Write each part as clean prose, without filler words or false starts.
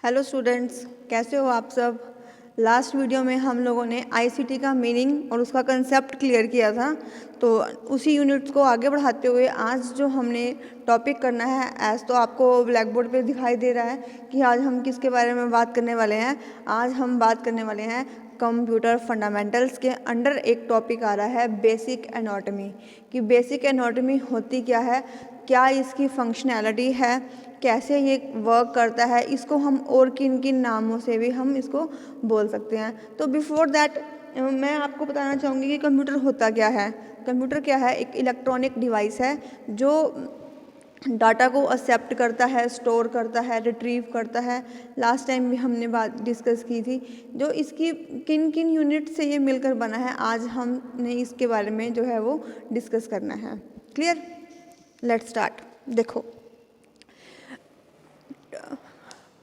Hello students, कैसे हो आप सब। लास्ट वीडियो में हम लोगों ने आईसीटी का मीनिंग और उसका कंसेप्ट क्लियर किया था। तो उसी यूनिट को आगे बढ़ाते हुए आज जो हमने टॉपिक करना है, एज तो आपको ब्लैक बोर्ड पे दिखाई दे रहा है कि आज हम किसके बारे में बात करने वाले हैं। आज हम बात करने वाले हैं कंप्यूटर फंडामेंटल्स के अंडर एक टॉपिक आ रहा है बेसिक एनाटॉमी। कि बेसिक एनाटॉमी होती क्या है, क्या इसकी फंक्शनैलिटी है, कैसे ये वर्क करता है, इसको हम और किन किन नामों से भी हम इसको बोल सकते हैं। तो बिफोर दैट मैं आपको बताना चाहूँगी कि कंप्यूटर होता क्या है। कंप्यूटर क्या है, एक इलेक्ट्रॉनिक डिवाइस है जो डाटा को एक्सेप्ट करता है, स्टोर करता है, रिट्रीव करता है। लास्ट टाइम भी हमने बात डिस्कस की थी जो इसकी किन किन यूनिट से ये मिलकर बना है। आज हमने इसके बारे में जो है वो डिस्कस करना है। Clear, let's start. देखो,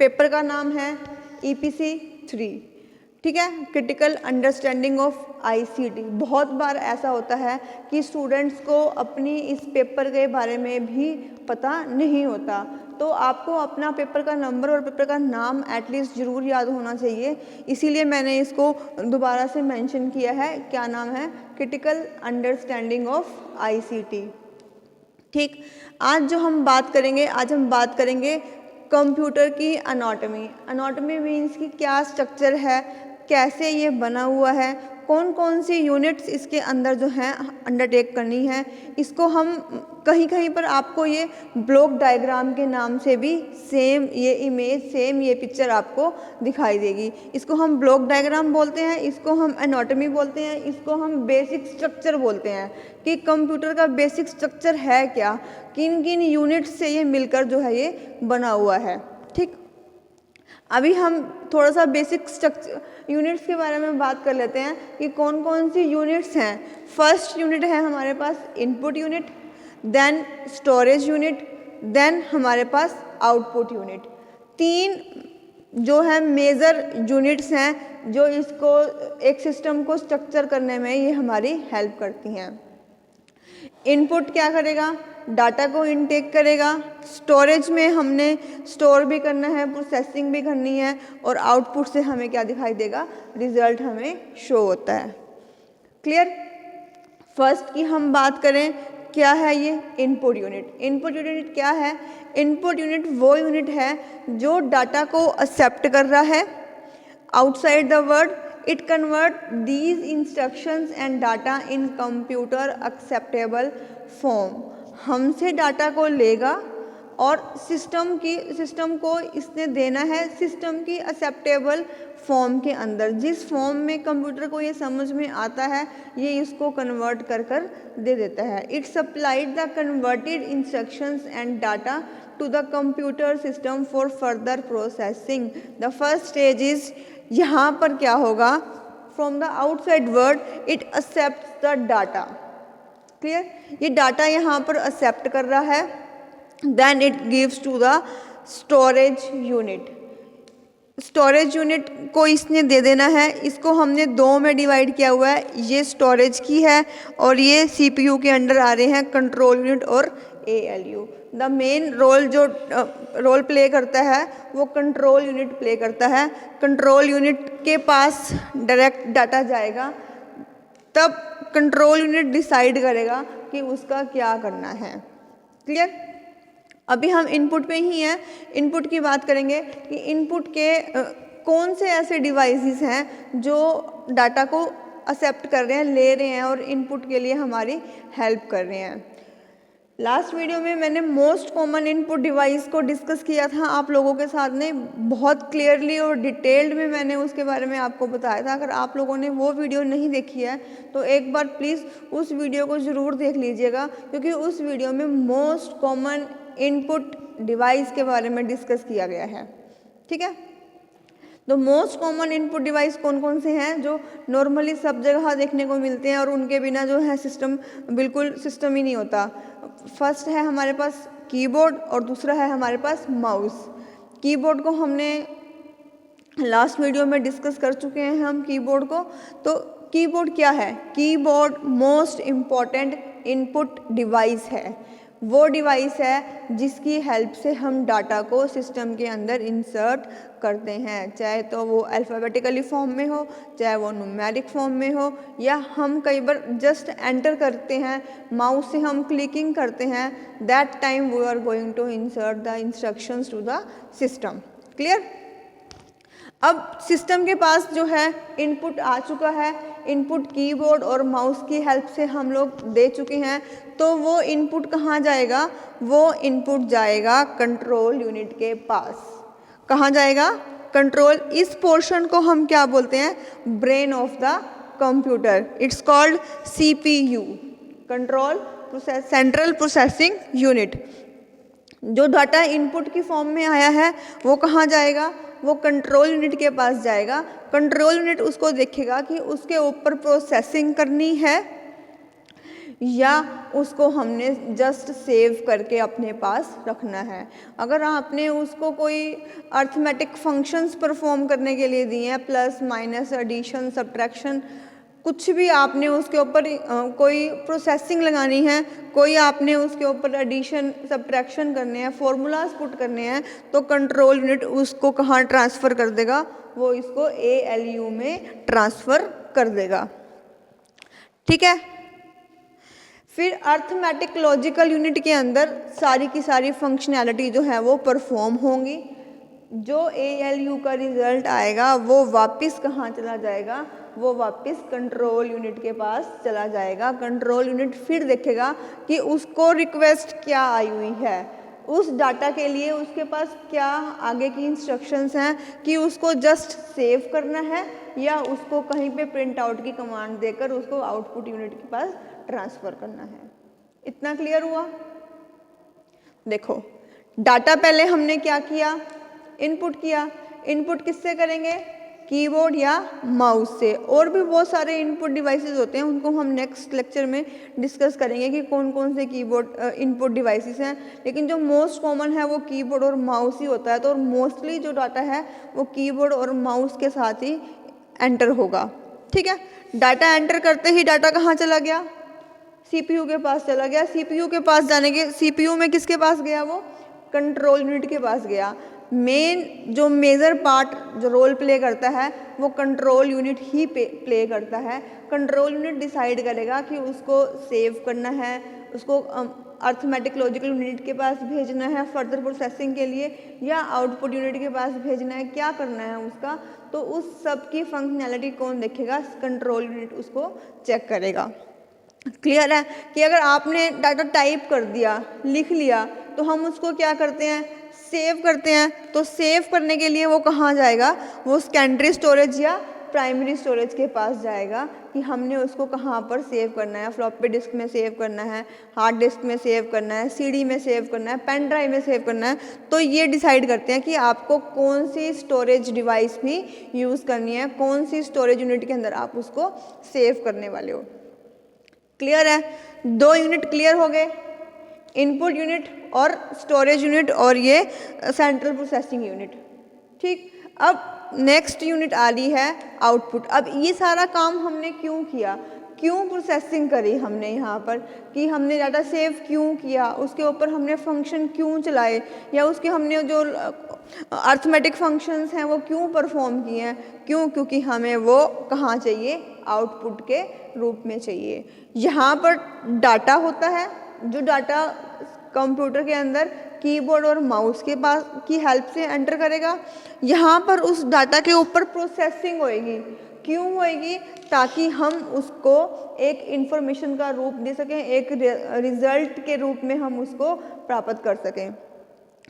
पेपर का नाम है EPC 3, ठीक है, क्रिटिकल अंडरस्टैंडिंग ऑफ आईसीटी। बहुत बार ऐसा होता है कि स्टूडेंट्स को अपनी इस पेपर के बारे में भी पता नहीं होता, तो आपको अपना पेपर का नंबर और पेपर का नाम एटलीस्ट ज़रूर याद होना चाहिए। इसीलिए मैंने इसको दोबारा से मेंशन किया है। क्या नाम है? Critical understanding of ICT. ठीक, आज हम बात करेंगे कंप्यूटर की एनाटॉमी। एनाटॉमी मीन्स कि क्या स्ट्रक्चर है, कैसे ये बना हुआ है, कौन कौन सी यूनिट्स इसके अंदर जो हैं अंडरटेक करनी है। इसको हम कहीं कहीं पर आपको ये ब्लॉक डायग्राम के नाम से भी सेम ये इमेज, सेम ये पिक्चर आपको दिखाई देगी। इसको हम ब्लॉक डायग्राम बोलते हैं, इसको हम एनाटॉमी बोलते हैं, इसको हम बेसिक स्ट्रक्चर बोलते हैं। कि कंप्यूटर का बेसिक स्ट्रक्चर है क्या, किन किन यूनिट्स से ये मिलकर जो है ये बना हुआ है। ठीक, अभी हम थोड़ा सा बेसिक स्ट्रक्चर यूनिट्स के बारे में बात कर लेते हैं कि कौन कौन सी यूनिट्स हैं। फर्स्ट यूनिट है हमारे पास input unit, then storage unit, then हमारे पास आउटपुट यूनिट। तीन जो है मेजर यूनिट्स हैं जो इसको एक सिस्टम को स्ट्रक्चर करने में ये हमारी हेल्प करती हैं। इनपुट क्या करेगा? डाटा को इनटेक करेगा। स्टोरेज में हमने स्टोर भी करना है, प्रोसेसिंग भी करनी है, और आउटपुट से हमें क्या दिखाई देगा? रिजल्ट हमें शो होता है। क्लियर। फर्स्ट की हम बात करें, क्या है ये? Input unit. इनपुट यूनिट क्या है? इनपुट यूनिट वो यूनिट है जो डाटा को एक्सेप्ट कर रहा है outside the word. It convert these instructions and data in computer acceptable form। हमसे डाटा को लेगा और सिस्टम को इसने देना है सिस्टम की एक्सेप्टेबल फॉर्म के अंदर। जिस फॉर्म में कंप्यूटर को ये समझ में आता है ये इसको कन्वर्ट कर कर दे देता है। It supplied the converted instructions and data to the computer system for further processing. The first stage is, यहाँ पर क्या होगा? From the outside word it accept the data. Clear, ये डाटा यहाँ पर एक्सेप्ट कर रहा है, then it gives to the storage unit. Storage unit को इसने दे देना है। इसको हमने दो में डिवाइड किया हुआ है, ये स्टोरेज की है और ये CPU के अंडर आ रहे हैं कंट्रोल यूनिट और ALU। द मेन रोल जो रोल प्ले करता है वो कंट्रोल यूनिट प्ले करता है। कंट्रोल यूनिट के पास डायरेक्ट डाटा जाएगा, तब कंट्रोल यूनिट डिसाइड करेगा कि उसका क्या करना है। क्लियर। अभी हम इनपुट पे ही हैं। इनपुट की बात करेंगे कि इनपुट के कौन से ऐसे डिवाइसेस हैं जो डाटा को एक्सेप्ट कर रहे हैं, ले रहे हैं और इनपुट के लिए हमारी हेल्प कर रहे हैं। लास्ट वीडियो में मैंने मोस्ट कॉमन इनपुट डिवाइस को डिस्कस किया था आप लोगों के साथ में, बहुत क्लियरली और डिटेल्ड में मैंने उसके बारे में आपको बताया था। अगर आप लोगों ने वो वीडियो नहीं देखी है तो एक बार प्लीज़ उस वीडियो को ज़रूर देख लीजिएगा, क्योंकि उस वीडियो में मोस्ट कॉमन इनपुट डिवाइस के बारे में डिस्कस किया गया है। ठीक है, तो मोस्ट कॉमन इनपुट डिवाइस कौन कौन से हैं जो नॉर्मली सब जगह देखने को मिलते हैं और उनके बिना जो है सिस्टम बिल्कुल सिस्टम ही नहीं होता। फर्स्ट है हमारे पास कीबोर्ड और दूसरा है हमारे पास माउस। कीबोर्ड को हमने लास्ट वीडियो में डिस्कस कर चुके हैं हम कीबोर्ड को। तो कीबोर्ड क्या है? Keyboard most important input device है। वो डिवाइस है जिसकी हेल्प से हम डाटा को सिस्टम के अंदर इंसर्ट करते हैं, चाहे तो वो अल्फ़ाबेटिकली फॉर्म में हो, चाहे वो न्यूमेरिक फॉर्म में हो, या हम कई बार जस्ट एंटर करते हैं, माउस से हम क्लिकिंग करते हैं, that time we are going to insert the instructions to the system. Clear? अब सिस्टम के पास जो है इनपुट आ चुका है, इनपुट कीबोर्ड और माउस की हेल्प से हम लोग दे चुके हैं, तो वो इनपुट कहाँ जाएगा? वो इनपुट जाएगा कंट्रोल यूनिट के पास। कहाँ जाएगा? कंट्रोल। इस पोर्शन को हम क्या बोलते हैं? Brain of the computer. It's called CPU, control process, central processing unit. जो डाटा इनपुट की फॉर्म में आया है वो कहाँ जाएगा? वो कंट्रोल यूनिट के पास जाएगा। कंट्रोल यूनिट उसको देखेगा कि उसके ऊपर प्रोसेसिंग करनी है या उसको हमने जस्ट सेव करके अपने पास रखना है। अगर आपने उसको कोई अर्थमेटिक फंक्शंस परफॉर्म करने के लिए दिए हैं, प्लस माइनस एडिशन सब्ट्रैक्शन, कुछ भी आपने उसके ऊपर कोई प्रोसेसिंग लगानी है, कोई आपने उसके ऊपर एडिशन सब्ट्रैक्शन करने हैं, फॉर्मूलाज पुट करने हैं, तो कंट्रोल यूनिट उसको कहाँ ट्रांसफ़र कर देगा? वो इसको ALU में ट्रांसफ़र कर देगा। ठीक है? फिर अर्थमेटिक लॉजिकल यूनिट के अंदर सारी की सारी फंक्शनैलिटी जो है वो परफॉर्म होंगी। जो ALU का रिजल्ट आएगा वो वापस कहाँ चला जाएगा? वो वापस कंट्रोल यूनिट के पास चला जाएगा। कंट्रोल यूनिट फिर देखेगा कि उसको रिक्वेस्ट क्या आई हुई है, उस डाटा के लिए उसके पास क्या आगे की इंस्ट्रक्शंस हैं, कि उसको जस्ट सेव करना है या उसको कहीं पे प्रिंट आउट की कमांड देकर उसको आउटपुट यूनिट के पास ट्रांसफ़र करना है। इतना क्लियर हुआ? देखो, डाटा पहले हमने क्या किया? इनपुट किया। इनपुट किससे करेंगे? कीबोर्ड या माउस से। और भी बहुत सारे इनपुट डिवाइसेस होते हैं, उनको हम नेक्स्ट लेक्चर में डिस्कस करेंगे कि कौन कौन से कीबोर्ड इनपुट डिवाइसेस हैं, लेकिन जो मोस्ट कॉमन है वो कीबोर्ड और माउस ही होता है। तो मोस्टली जो डाटा है वो कीबोर्ड और माउस के साथ ही एंटर होगा। ठीक है? डाटा एंटर करते ही डाटा कहाँ चला गया? CPU के पास चला गया। CPU के पास जाने के, CPU में किसके पास गया? वो कंट्रोल यूनिट के पास गया। मेन जो मेजर पार्ट जो रोल प्ले करता है वो कंट्रोल यूनिट ही प्ले करता है। कंट्रोल यूनिट डिसाइड करेगा कि उसको सेव करना है, उसको अर्थमेटिक लॉजिकल यूनिट के पास भेजना है फर्दर प्रोसेसिंग के लिए, या आउटपुट यूनिट के पास भेजना है, क्या करना है उसका। तो उस सब की फंक्शनैलिटी कौन देखेगा? कंट्रोल यूनिट उसको चेक करेगा। क्लियर है कि अगर आपने डाटा टाइप कर दिया, लिख लिया, तो हम उसको क्या करते हैं? सेव करते हैं। तो सेव करने के लिए वो कहाँ जाएगा? वो सेकेंडरी स्टोरेज या प्राइमरी स्टोरेज के पास जाएगा कि हमने उसको कहाँ पर सेव करना है। फ्लॉपी डिस्क में सेव करना है, हार्ड डिस्क में सेव करना है, CD में सेव करना है, पेन ड्राइव में सेव करना है। तो ये डिसाइड करते हैं कि आपको कौन सी स्टोरेज डिवाइस भी यूज़ करनी है, कौन सी स्टोरेज यूनिट के अंदर आप उसको सेव करने वाले हो। क्लियर है? 2 यूनिट क्लियर हो गए, इनपुट यूनिट और स्टोरेज यूनिट और ये सेंट्रल प्रोसेसिंग यूनिट। ठीक, अब नेक्स्ट यूनिट आ रही है आउटपुट। अब ये सारा काम हमने क्यों किया? क्यों प्रोसेसिंग करी हमने यहाँ पर, कि हमने डाटा सेव क्यों किया, उसके ऊपर हमने फंक्शन क्यों चलाए, या उसके हमने जो अर्थमेटिक फंक्शंस हैं वो क्यों परफॉर्म किए हैं? क्यों? क्योंकि हमें वो कहाँ चाहिए? आउटपुट के रूप में चाहिए। यहाँ पर डाटा होता है, जो डाटा कंप्यूटर के अंदर कीबोर्ड और माउस के पास की हेल्प से एंटर करेगा। यहाँ पर उस डाटा के ऊपर प्रोसेसिंग होएगी। क्यों होएगी? ताकि हम उसको एक इंफॉर्मेशन का रूप दे सकें, एक रिजल्ट के रूप में हम उसको प्राप्त कर सकें।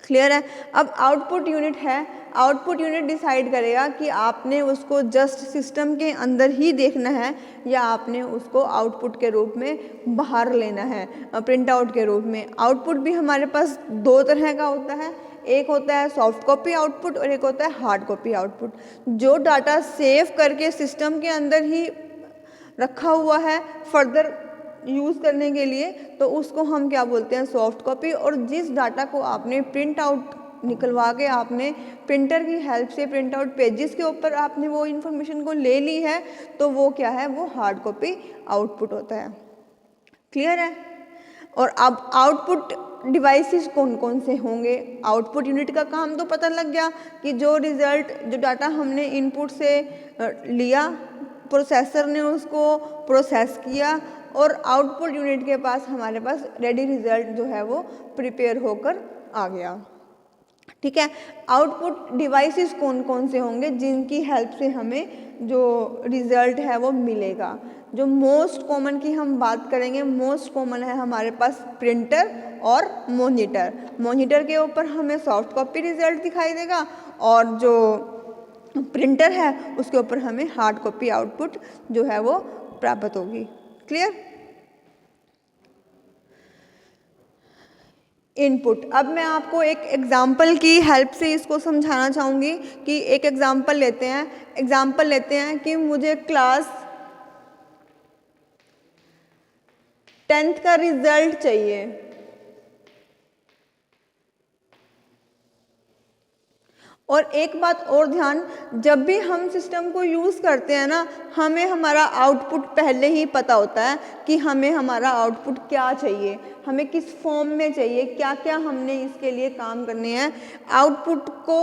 क्लियर है? अब आउटपुट यूनिट है, आउटपुट यूनिट डिसाइड करेगा कि आपने उसको जस्ट सिस्टम के अंदर ही देखना है या आपने उसको आउटपुट के रूप में बाहर लेना है, प्रिंट आउट के रूप में। आउटपुट भी हमारे पास 2 तरह का होता है, एक होता है सॉफ्ट कॉपी आउटपुट और एक होता है हार्ड कॉपी आउटपुट। जो डाटा सेव करके सिस्टम के अंदर ही रखा हुआ है फर्दर यूज़ करने के लिए, तो उसको हम क्या बोलते हैं? Soft copy. और जिस डाटा को आपने प्रिंट आउट निकलवा के आपने प्रिंटर की हेल्प से प्रिंट आउट पेजेस के ऊपर आपने वो इन्फॉर्मेशन को ले ली है, तो वो क्या है? वो हार्ड कॉपी आउटपुट होता है। क्लियर है? और अब आउटपुट डिवाइसेस कौन कौन से होंगे। आउटपुट यूनिट का काम तो पता लग गया कि जो डाटा हमने इनपुट से लिया, प्रोसेसर ने उसको प्रोसेस किया और आउटपुट यूनिट के पास हमारे पास रेडी रिजल्ट जो है वो प्रिपेयर होकर आ गया। ठीक है, आउटपुट डिवाइसेस कौन कौन से होंगे जिनकी हेल्प से हमें जो रिजल्ट है वो मिलेगा। जो मोस्ट कॉमन की हम बात करेंगे, मोस्ट कॉमन है हमारे पास प्रिंटर और मॉनिटर। मॉनिटर के ऊपर हमें सॉफ्ट कॉपी रिजल्ट दिखाई देगा और जो प्रिंटर है उसके ऊपर हमें हार्ड कॉपी आउटपुट जो है वो प्राप्त होगी। क्लियर। इनपुट, अब मैं आपको एक एग्जाम्पल की हेल्प से इसको समझाना चाहूँगी कि एक एग्जाम्पल लेते हैं कि मुझे क्लास 10th का रिजल्ट चाहिए। और एक बात और ध्यान, जब भी हम सिस्टम को यूज़ करते हैं ना, हमें हमारा आउटपुट पहले ही पता होता है कि हमें हमारा आउटपुट क्या चाहिए, हमें किस फॉर्म में चाहिए, क्या क्या हमने इसके लिए काम करने हैं। आउटपुट को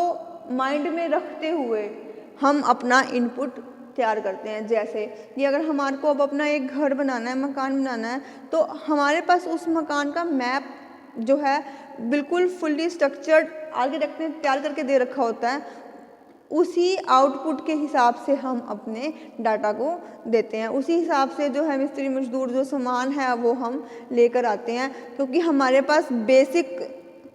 माइंड में रखते हुए हम अपना इनपुट तैयार करते हैं। जैसे कि अगर हमारे को अब अपना एक घर बनाना है, मकान बनाना है, तो हमारे पास उस मकान का मैप जो है बिल्कुल फुल्ली स्ट्रक्चर्ड आर्किटेक्ट ने तैयार करके दे रखा होता है। उसी आउटपुट के हिसाब से हम अपने डाटा को देते हैं, उसी हिसाब से जो है मिस्त्री मजदूर जो सामान है वो हम लेकर आते हैं, क्योंकि हमारे पास बेसिक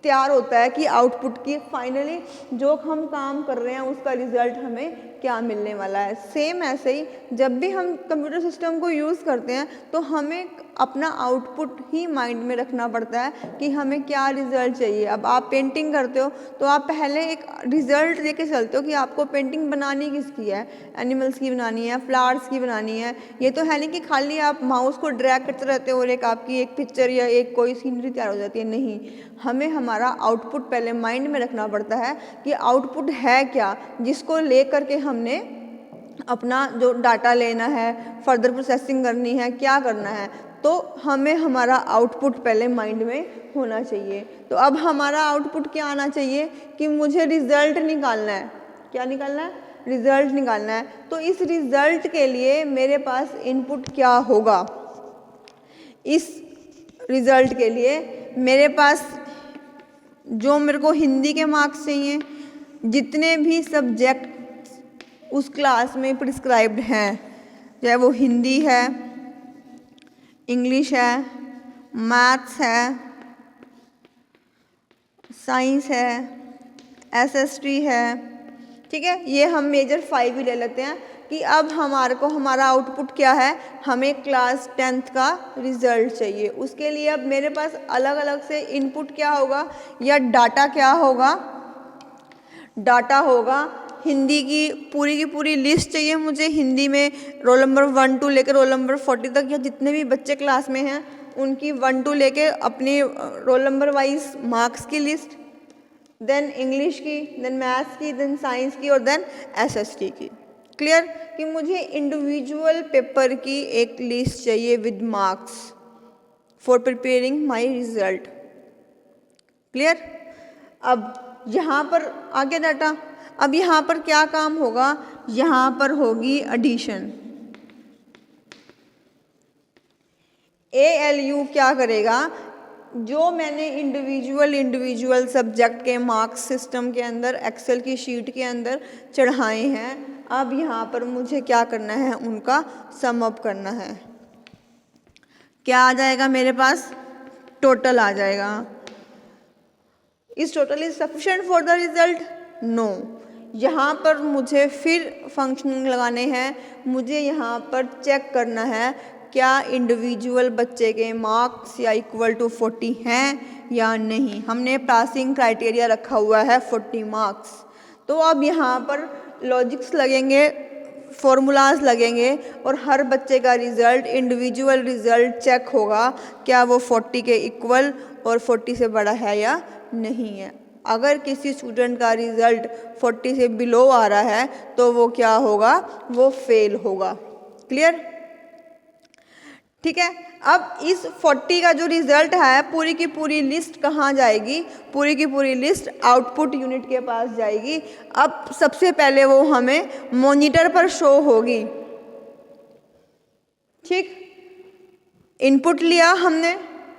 तैयार होता है कि आउटपुट की फाइनली जो हम काम कर रहे हैं उसका रिजल्ट हमें क्या मिलने वाला है। सेम ऐसे ही जब भी हम कंप्यूटर सिस्टम को यूज़ करते हैं तो हमें अपना आउटपुट ही माइंड में रखना पड़ता है कि हमें क्या रिजल्ट चाहिए। अब आप पेंटिंग करते हो तो आप पहले एक रिजल्ट लेके चलते हो कि आपको पेंटिंग बनानी किसकी है, एनिमल्स की बनानी है, फ्लावर्स की बनानी है। ये तो है नहीं कि खाली आप माउस को ड्रैग करते रहते हो और एक आपकी एक पिक्चर या एक कोई सीनरी तैयार हो जाती है। नहीं, हमें हमारा आउटपुट पहले माइंड में रखना पड़ता है कि आउटपुट है क्या, जिसको ले करके हमने अपना जो डाटा लेना है, फर्दर प्रोसेसिंग करनी है, क्या करना है, तो हमें हमारा आउटपुट पहले माइंड में होना चाहिए। तो अब हमारा आउटपुट क्या आना चाहिए कि मुझे रिजल्ट निकालना है। क्या निकालना है? रिजल्ट निकालना है। तो इस रिजल्ट के लिए मेरे पास इनपुट क्या होगा? इस रिजल्ट के लिए मेरे पास जो मेरे को हिंदी के मार्क्स चाहिए, जितने भी सब्जेक्ट उस क्लास में प्रिस्क्राइब्ड हैं, चाहे वो हिंदी है, इंग्लिश है, मैथ्स है, साइंस है, एसएसटी है, ठीक है, ये हम मेजर 5 ही ले लेते हैं कि अब हमारे को हमारा आउटपुट क्या है, हमें क्लास 10th का रिजल्ट चाहिए। उसके लिए अब मेरे पास अलग अलग से इनपुट क्या होगा या डाटा क्या होगा? डाटा होगा हिंदी की पूरी लिस्ट चाहिए मुझे। हिंदी में रोल नंबर 1 to लेकर रोल नंबर 40 तक या जितने भी बच्चे क्लास में हैं उनकी 1 to लेके अपनी रोल नंबर वाइज मार्क्स की लिस्ट, देन इंग्लिश की, देन मैथ्स की, देन साइंस की और देन एसएसटी की। क्लियर कि मुझे इंडिविजुअल पेपर की एक लिस्ट चाहिए with marks for preparing my result. Clear. अब यहाँ पर आ गया डाटा। अब यहाँ पर क्या काम होगा? यहाँ पर होगी एडिशन। ALU क्या करेगा? जो मैंने इंडिविजुअल सब्जेक्ट के मार्क्स सिस्टम के अंदर एक्सेल की शीट के अंदर चढ़ाए हैं, अब यहाँ पर मुझे क्या करना है? उनका सम अप करना है। क्या आ जाएगा मेरे पास? टोटल आ जाएगा। Is total is sufficient for the result? No. यहाँ पर मुझे फिर फंक्शनिंग लगाने हैं, मुझे यहाँ पर चेक करना है क्या इंडिविजुअल बच्चे के मार्क्स या इक्वल टू 40 हैं या नहीं। हमने पासिंग क्राइटेरिया रखा हुआ है 40 मार्क्स। तो अब यहाँ पर लॉजिक्स लगेंगे, फॉर्मूलाज लगेंगे और हर बच्चे का रिजल्ट, इंडिविजुअल रिजल्ट चेक होगा क्या वो 40 के इक्वल और 40 से बड़ा है या नहीं है। अगर किसी स्टूडेंट का रिजल्ट 40 से बिलो आ रहा है तो वो क्या होगा? वो फेल होगा। क्लियर। ठीक है। अब इस 40 का जो रिजल्ट है पूरी की पूरी लिस्ट कहाँ जाएगी, पूरी की पूरी लिस्ट आउटपुट यूनिट के पास जाएगी। अब सबसे पहले वो हमें मॉनिटर पर शो होगी। ठीक, इनपुट लिया हमने,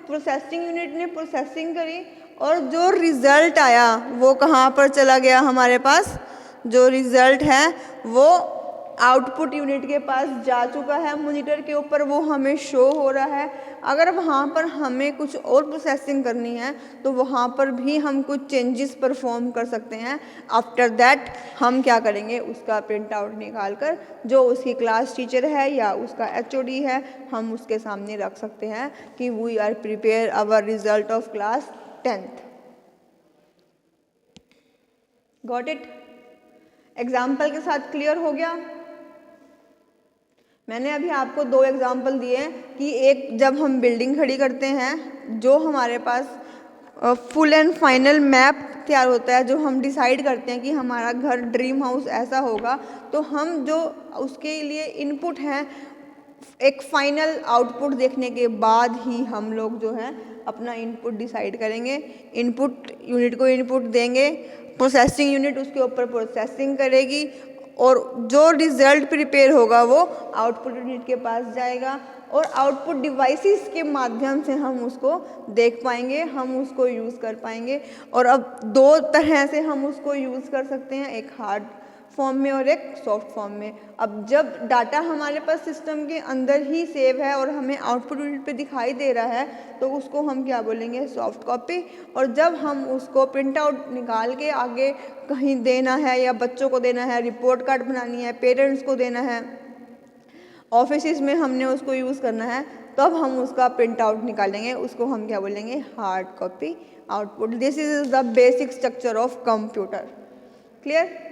प्रोसेसिंग यूनिट ने प्रोसेसिंग करी और जो रिजल्ट आया वो कहाँ पर चला गया हमारे पास, जो रिजल्ट है वो आउटपुट यूनिट के पास जा चुका है, मॉनिटर के ऊपर वो हमें शो हो रहा है। अगर वहाँ पर हमें कुछ और प्रोसेसिंग करनी है तो वहाँ पर भी हम कुछ चेंजेस परफॉर्म कर सकते हैं। आफ्टर दैट हम क्या करेंगे, उसका प्रिंट आउट निकाल कर जो उसकी क्लास टीचर है या उसका एचओडी है हम उसके सामने रख सकते हैं कि we are prepare our result of class 10th। Got it? Example के साथ क्लियर हो गया? मैंने अभी आपको 2 एग्जाम्पल दिए कि एक जब हम बिल्डिंग खड़ी करते हैं, जो हमारे पास फुल एंड फाइनल मैप तैयार होता है, जो हम डिसाइड करते हैं कि हमारा घर ड्रीम हाउस ऐसा होगा, तो हम जो उसके लिए इनपुट हैं एक फाइनल आउटपुट देखने के बाद ही हम लोग जो है अपना इनपुट डिसाइड करेंगे। इनपुट यूनिट को इनपुट देंगे, प्रोसेसिंग यूनिट उसके ऊपर प्रोसेसिंग करेगी और जो रिजल्ट प्रिपेयर होगा वो आउटपुट यूनिट के पास जाएगा और आउटपुट डिवाइसेस के माध्यम से हम उसको देख पाएंगे, हम उसको यूज़ कर पाएंगे। और अब 2 तरह से हम उसको यूज़ कर सकते हैं, एक हार्ड फॉर्म में और एक सॉफ्ट फॉर्म में। अब जब डाटा हमारे पास सिस्टम के अंदर ही सेव है और हमें आउटपुट यूनिट पे दिखाई दे रहा है तो उसको हम क्या बोलेंगे, सॉफ्ट कॉपी। और जब हम उसको प्रिंट आउट निकाल के आगे कहीं देना है या बच्चों को देना है, रिपोर्ट कार्ड बनानी है, पेरेंट्स को देना है, ऑफिस में हमने उसको यूज़ करना है, तब हम उसका प्रिंट आउट निकालेंगे, उसको हम क्या बोलेंगे, hard copy output. This is the basic structure of computer. Clear?